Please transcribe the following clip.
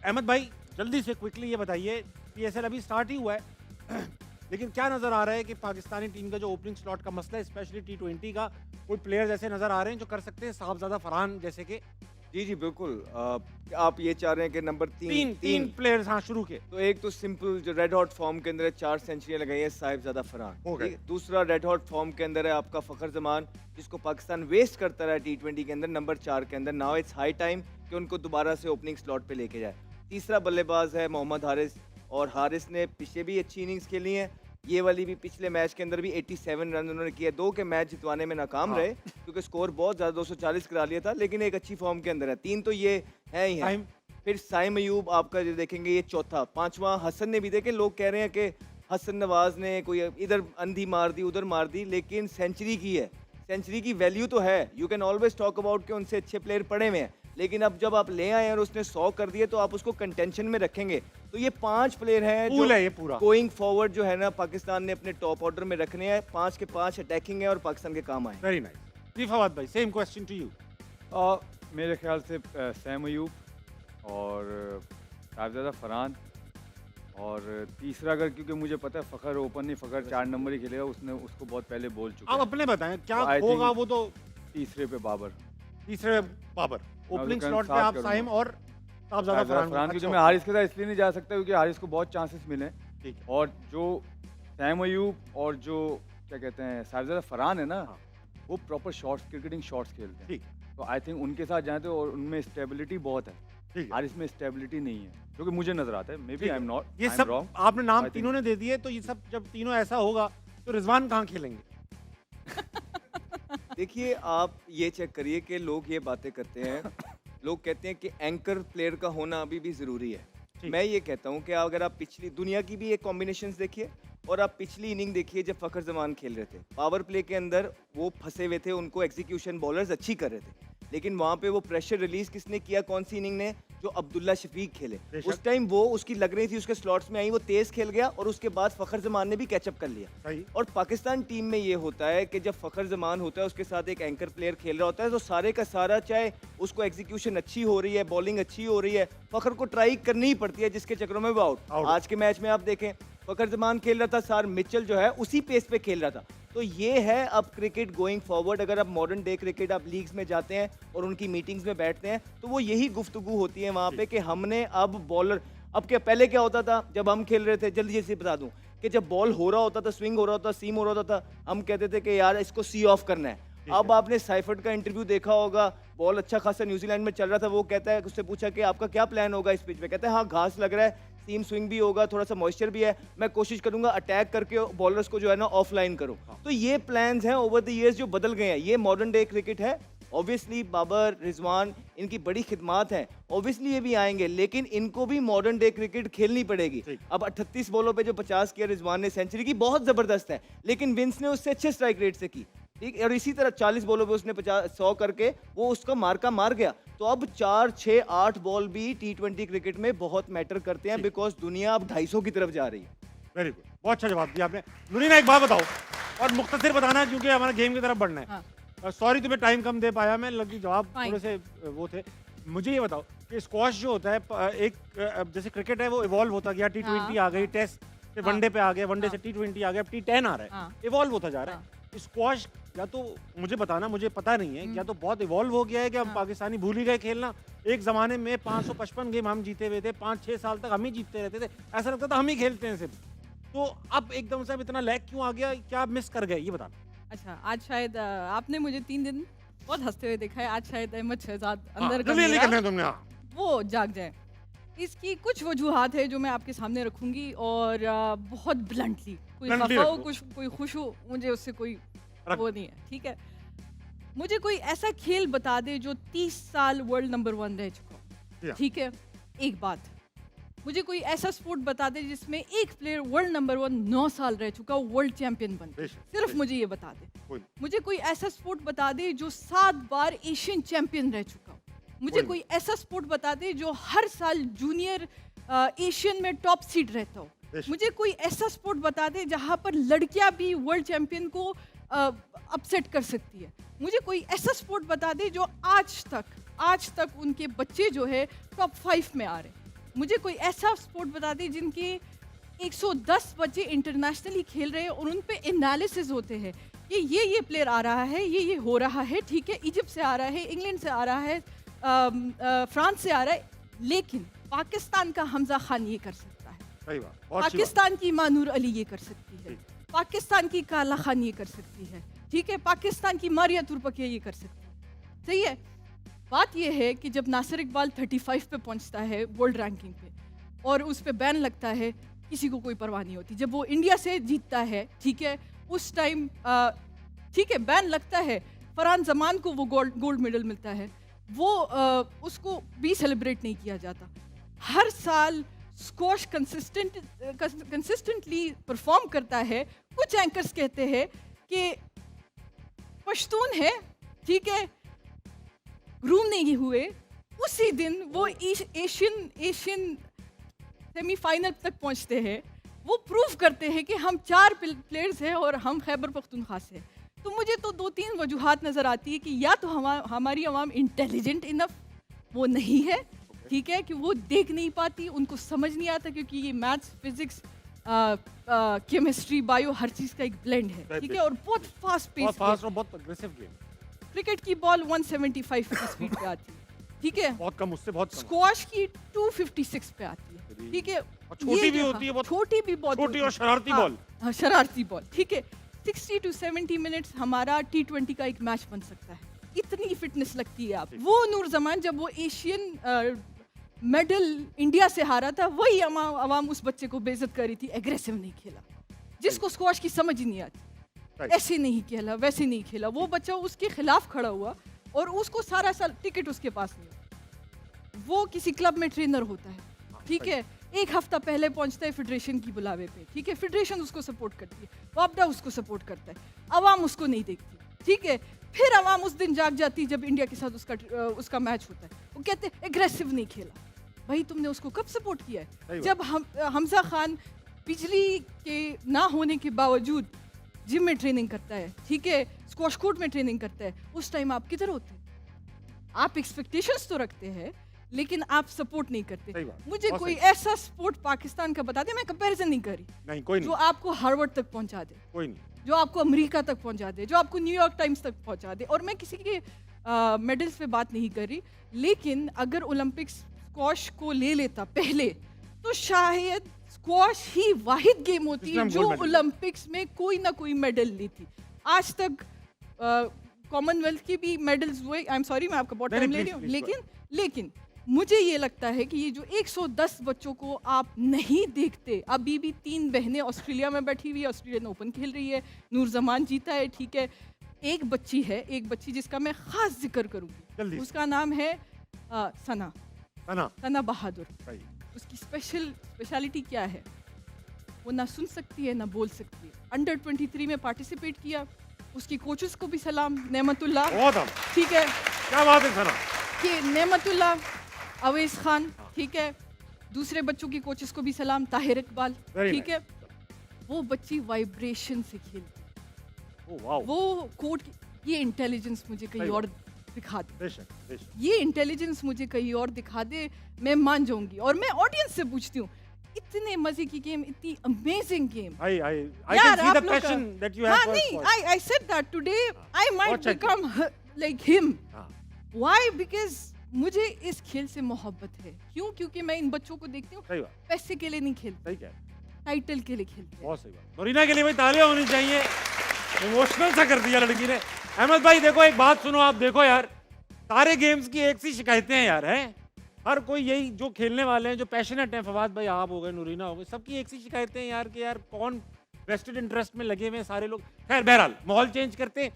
अहमद भाई जल्दी से क्विकली ये बताइए, पीएसएल अभी स्टार्ट ही हुआ है लेकिन क्या नजर आ रहा है कि पाकिस्तानी टीम का जो ओपनिंग स्लॉट का मसला है, स्पेशली टी20 का, कोई प्लेयर्स ऐसे नजर आ रहे हैं जो कर सकते हैं, साहबजादा फरहान जैसे कि जी बिल्कुल। आप ये चाह रहे हैं कि नंबर तीन प्लेयर्स हाँ शुरू के। तो एक तो सिंपल जो रेड हॉट फॉर्म के अंदर है, 4 सेंचुरियां लगाई है साहिबजादा फरहान। हो गए। ठीक है? दूसरा रेड हॉट फॉर्म के अंदर है आपका फखर जमान, जिसको पाकिस्तान वेस्ट करता रहा टी20 के अंदर, नंबर 4 के अंदर। नाउ इट्स हाई टाइम कि उनको दोबारा से ओपनिंग स्लॉट पे लेके जाए। तीसरा बल्लेबाज है मोहम्मद हारिस, और हारिस ने पीछे भी अच्छी इनिंग्स खेली हैं, ये वाली भी पिछले मैच के अंदर भी 87 रन उन्होंने किए। 2 के मैच जितवाने में नाकाम रहे क्योंकि स्कोर बहुत ज़्यादा 240 करा लिया था, लेकिन एक अच्छी फॉर्म के अंदर है। 3 तो ये है ही है। फिर साइम अयूब आपका जो देखेंगे ये चौथा। 5वां हसन ने भी, देखे लोग कह रहे हैं कि हसन नवाज ने कोई इधर अंधी मार दी उधर मार दी, लेकिन सेंचुरी की है, सेंचुरी की वैल्यू तो है। You can always talk about कि उनसे अच्छे प्लेयर पड़े हुए हैं, लेकिन अब जब आप ले आए और उसने 100 कर दिए तो आप उसको कंटेंशन में रखेंगे। तो ये 5 प्लेयर हैं जो है ये पूरा गोइंग फॉरवर्ड जो है ना पाकिस्तान ने अपने टॉप ऑर्डर में रखने हैं। 5 के 5 अटैकिंग है और पाकिस्तान के काम आए। Very nice. जी फवाद भाई, सेम क्वेश्चन टू यू। मेरे ख्याल से सैम अयूब और साहिबजादा फरहान, और तीसरा अगर, क्योंकि मुझे पता है फ़खर ओपन नहीं, फ़खर 4 नंबर ही खेलेगा, उसने उसको बहुत पहले बोल चुका आप है। अपने बताएं क्या तो होगा वो। तो तीसरे पे बाबर, तीसरे बाबर, ओपनिंग स्लॉट पे आप साइम और साहबजादा फरहान, फरहान। क्योंकि मैं हारिस के साथ इसलिए नहीं जा सकता क्योंकि हारिस को बहुत चांसेस मिले। ठीक है। और जो सैम अयूब और जो क्या कहते हैं साहिबजादा फरहान है ना, वो प्रॉपर शॉट्स, क्रिकेटिंग शॉट्स खेलते हैं। ठीक। तो आई थिंक उनके साथ जाए तो, और उनमें स्टेबिलिटी बहुत है। ठीक है। हारिस में स्टेबिलिटी नहीं है, जो कि मुझे नजर आता है। Maybe I am not, ये सब आपने नाम तीनों ने दे दिए, तो ये सब जब तीनों ऐसा होगा तो रिजवान कहाँ खेलेंगे? देखिए आप ये चेक करिए कि लोग ये बातें करते हैं, लोग कहते हैं कि एंकर प्लेयर का होना अभी भी ज़रूरी है। मैं ये कहता हूँ कि अगर आप पिछली दुनिया की भी एक कॉम्बिनेशंस देखिए और आप पिछली इनिंग देखिए जब फ़खर जमान खेल रहे थे, पावर प्ले के अंदर वो फंसे हुए थे, उनको एग्जीक्यूशन बॉलर्स अच्छी कर रहे थे, लेकिन वहाँ पे वो प्रेशर रिलीज किसने किया, कौन सी इनिंग ने, जो अब्दुल्ला शफीक खेले। उस टाइम वो उसकी लग रही थी उसके स्लॉट्स में आई, वो तेज खेल गया और उसके बाद फ़खर जमान ने भी कैचअप कर लिया। और पाकिस्तान टीम में ये होता है कि जब फ़खर जमान होता है उसके साथ एक एंकर प्लेयर खेल रहा होता है, तो सारे का सारा, चाहे उसको एग्जीक्यूशन अच्छी हो रही है, बॉलिंग अच्छी हो रही है, फ़खर को ट्राई करनी ही पड़ती है, जिसके चक्रों में वो आउट। आज के मैच में आप देखें फ़खर जमान खेल रहा था, सार मिचेल जो है उसी पेस पे खेल रहा था। तो ये है अब क्रिकेट गोइंग फॉरवर्ड। अगर आप मॉडर्न डे क्रिकेट आप लीग्स में जाते हैं और उनकी मीटिंग्स में बैठते हैं तो वो यही गुफ्तगू होती है वहाँ पे कि हमने अब बॉलर, अब क्या पहले क्या होता था जब हम खेल रहे थे, जल्दी से बता दूं कि जब बॉल हो रहा होता था, स्विंग हो रहा होता, सीम हो रहा होता था, हम कहते थे कि यार इसको सी ऑफ करना है। अब आपने साइफर्ड का इंटरव्यू देखा होगा, बॉल अच्छा खासा न्यूजीलैंड में चल रहा था, वो कहता है, उससे पूछा कि आपका क्या प्लान होगा इस पिच पे, कहता है हाँ घास लग रहा है, सीम स्विंग भी होगा, थोड़ा सा मॉइस्चर भी है, मैं कोशिश करूंगा अटैक करके बॉलर्स को जो है ना ऑफलाइन करूं। तो ये प्लान्स हैं ओवर द इयर्स जो बदल गए हैं, ये मॉडर्न डे क्रिकेट है। ऑब्वियसली बाबर, रिजवान, इनकी बड़ी खिदमात हैं, ऑब्वियसली ये भी आएंगे, लेकिन इनको भी मॉडर्न डे क्रिकेट खेलनी पड़ेगी। अब 38 बॉलों पे जो 50 किया रिजवान ने, सेंचुरी की, बहुत जबरदस्त है, लेकिन विंस ने उससे अच्छे स्ट्राइक रेट से की। ठीक, और इसी तरह 40 बॉलों पे उसने 100 करके वो उसका मार्का मार गया। तो अब 4, 6, 8 बॉल भी टी20 क्रिकेट में बहुत मैटर करते हैं, बिकॉज दुनिया अब 250 की तरफ जा रही है। वेरी गुड, बहुत अच्छा जवाब दिया आपने। नुरीना एक बात बताओ, और मुख्तसर बताना है क्योंकि हमारा गेम की तरफ बढ़ना है। सॉरी तुम्हें टाइम कम दे पाया मैं, लगी जवाब थोड़े से वो थे। मुझे ये बताओ कि स्क्वाश जो होता है, एक जैसे क्रिकेट है वो इवॉल्व होता गया, टी20 आ गई, टेस्ट से वनडे पे आ गया, वनडे से टी20 आ गया, अब टी10 आ रहा है, इवॉल्व होता जा रहा है। स्क्वाश या तो मुझे बताना, मुझे पता नहीं है, या तो बहुत इवॉल्व हो गया है कि हम पाकिस्तानी भूल ही गए खेलना। एक जमाने में 555 गेम हम जीते हुए थे, 5-6 साल तक हम ही जीतते रहते थे, ऐसा लगता था हम ही खेलते हैं सिर्फ। तो अब एकदम से अब इतना लैग क्यों आ गया, क्या मिस कर गए, ये बताना। अच्छा, आज शायद आपने मुझे 3 दिन बहुत हंसते हुए देखा है, आज शायद अहमद शहजाद अंदर वो जाग जाए। इसकी कुछ वजूहात है जो मैं आपके सामने रखूंगी, और बहुत ब्लंटली, कोई खफा हो, कोई खुश हो, मुझे उससे कोई वो नहीं है, ठीक है। मुझे कोई ऐसा खेल बता दे जो 30 साल वर्ल्ड नंबर 1 रह चुका हो, ठीक है। एक बात, मुझे कोई ऐसा स्पोर्ट बता दे जिसमें एक प्लेयर वर्ल्ड नंबर 1 9 साल रह चुका हो, वर्ल्ड चैंपियन बन गया, सिर्फ मुझे ये बता दे। मुझे कोई ऐसा स्पोर्ट बता दे जो 7 बार एशियन चैंपियन रह चुका हो। मुझे कोई ऐसा स्पोर्ट बता दे जो हर साल जूनियर एशियन में टॉप सीड रहता हो। मुझे कोई ऐसा स्पोर्ट बता दे जहाँ पर लड़कियाँ भी वर्ल्ड चैंपियन को अपसेट कर सकती है। मुझे कोई ऐसा स्पोर्ट बता दे जो आज तक उनके बच्चे जो है टॉप 5 में आ रहे हैं। मुझे कोई ऐसा स्पोर्ट बता दे जिनके 110 बच्चे इंटरनेशनली खेल रहे हैं और उन पे एनालिसिस होते हैं कि ये प्लेयर आ रहा है, ये हो रहा है, ठीक है, इजिप्ट से आ रहा है, इंग्लैंड से आ रहा है, फ्रांस से आ रहा है, लेकिन पाकिस्तान का हमजा खान ये कर सकता है, सही बात, बहुत अच्छी बात। पाकिस्तान की मानूर अली ये कर सकती है, पाकिस्तान की काला खान ये कर सकती है, ठीक है, पाकिस्तान की मारिया तुर्पके ये कर सकती है, सही है। बात ये है कि जब नासिर इकबाल 35 पे पहुंचता है वर्ल्ड रैंकिंग पे और उस पे बैन लगता है, किसी को कोई परवाह नहीं होती। जब वो इंडिया से जीतता है, ठीक है, उस टाइम ठीक है बैन लगता है, फरहान जमान को वो गोल्ड मेडल मिलता है, वो उसको भी सेलिब्रेट नहीं किया जाता। हर साल स्क्वॉश कंसिस्टेंटली परफॉर्म करता है। कुछ एंकर्स कहते हैं कि पश्तून है, ठीक है, ग्रूम नहीं हुए, उसी दिन वो एशियन सेमीफाइनल तक पहुंचते हैं। वो प्रूव करते हैं कि हम 4 प्लेयर्स हैं और हम खैबर पख्तूनख्वा से हैं। तो मुझे तो 2-3 वजूहात नज़र आती है कि या तो हमारी आवाम इंटेलिजेंट इनफ वो नहीं है, ठीक है, कि वो देख नहीं पाती, उनको समझ नहीं आता, क्योंकि ये मैथ्स, फिजिक्स, केमिस्ट्री, बायो, हर चीज़ का एक ब्लेंड है, ठीक है, और बहुत फास्ट पेस, फास्ट और बहुत अग्रेसिव गेम। क्रिकेट की बॉल 175 की स्पीड पे आती है, ठीक है, बहुत कम, उससे बहुत कम। स्क्वॉश की 256 पे आती है, ठीक है, और छोटी भी होती है, बहुत छोटी भी बहुत छोटी और शरारती हाँ, बॉल। हाँ, शरारती बॉल, ठीक है। 60 to 70 मिनट्स हमारा T20 का एक मैच बन सकता है, इतनी फिटनेस लगती है आप। वो नूर जमान जब वो एशियन मेडल इंडिया से हारा था, वही अवाम उस बच्चे को बेइज्जत कर रही थी, एग्रेसिव नहीं खेला, जिसको स्क्वॉश की समझ ही नहीं आती, ऐसे नहीं खेला, वैसे नहीं खेला। वो बच्चा उसके खिलाफ खड़ा हुआ और उसको सारा साल टिकट उसके पास नहीं, वो किसी क्लब में ट्रेनर होता है, ठीक है, एक हफ्ता पहले पहुंचता है फेडरेशन की बुलावे पे, ठीक है, फेडरेशन उसको सपोर्ट करती है, वापडा उसको सपोर्ट करता है, अवाम उसको नहीं देखती, ठीक है। फिर अवाम उस दिन जाग जाती है जब इंडिया के साथ उसका मैच होता है, वो कहते हैं एग्रेसिव नहीं खेला। भाई तुमने उसको कब सपोर्ट किया है? जब हमजा खान बिजली के ना होने के बावजूद जिम में ट्रेनिंग करता है, ठीक है, स्क्वॉश कोर्ट में ट्रेनिंग करता है, उस टाइम आप किधर होते हैं? आप एक्सपेक्टेशंस तो रखते हैं लेकिन आप सपोर्ट नहीं करते। मुझे कोई ऐसा स्पोर्ट पाकिस्तान का बता दे, मैं कंपैरिजन नहीं कर रही, नहीं कोई नहीं, जो आपको हार्वर्ड तक पहुंचा दे, कोई नहीं, जो आपको अमेरिका तक पहुंचा दे, जो आपको न्यूयॉर्क टाइम्स तक पहुंचा दे। और मैं किसी के मेडल्स पे बात नहीं कर रही, लेकिन अगर ओलंपिक्स स्क्वॉश को ले लेता पहले, तो शायद स्क्वॉश ही वाहिद गेम होती है जो ओलंपिक्स में कोई ना कोई मेडल ली थी। आज तक कॉमनवेल्थ के भी मेडल्स हुए, आई एम सॉरी मैं आपका बहुत टाइम ले रही हूँ, लेकिन मुझे ये लगता है कि ये जो 110 बच्चों को आप नहीं देखते, अभी भी 3 बहनें ऑस्ट्रेलिया में बैठी हुई है, ऑस्ट्रेलियन ओपन खेल रही है, नूर जमान जीता है, ठीक है, एक बच्ची जिसका मैं खास जिक्र करूंगी, उसका नाम है सना बहादुर। उसकी स्पेशलिटी क्या है? वो ना सुन सकती है ना बोल सकती है। अंडर 23 में पार्टिसिपेट किया, उसकी कोचेस को भी सलाम, नेमतुल्लाह, ठीक है, क्या बात है सना, कि नेमतुल्लाह, अवैस खान, ठीक है, दूसरे बच्चों की कोचेस को भी सलाम, ताहिर इकबाल, ठीक है। वो बच्ची वाइब्रेशन से खेलती, वो कोर्ट, ये इंटेलिजेंस मुझे कहीं और दिखा दे, ये इंटेलिजेंस मुझे कहीं और दिखा दे, मैं मान जाऊंगी। और मैं ऑडियंस से पूछती हूँ, इतने मजे की गेम, इतनी amazing game, I can see the passion that you have. I said that today I might become like him. Why? Because मुझे इस खेल से मोहब्बत है। क्यों? क्योंकि मैं इन बच्चों को देखती हूँ, पैसे के लिए नहीं खेलते, टाइटल के लिए खेलते हैं। बहुत सही बात। नूरीना के लिए भाई तालियां होनी चाहिए, इमोशनल सा कर दिया लड़की ने। अहमद भाई देखो, एक बात सुनो, आप देखो यार, सारे गेम्स की एक सी शिकायतें हैं यार, हैं हर कोई यही, जो खेलने वाले हैं, जो पैशनेट हैं, फवाद भाई आप हो गए, नूरीना हो गई, सबकी एक सी शिकायतें हैं यार कि यार कौन वेस्टेड इंटरेस्ट में लगे हुए हैं सारे लोग। खैर बहरहाल माहौल चेंज करते हैं,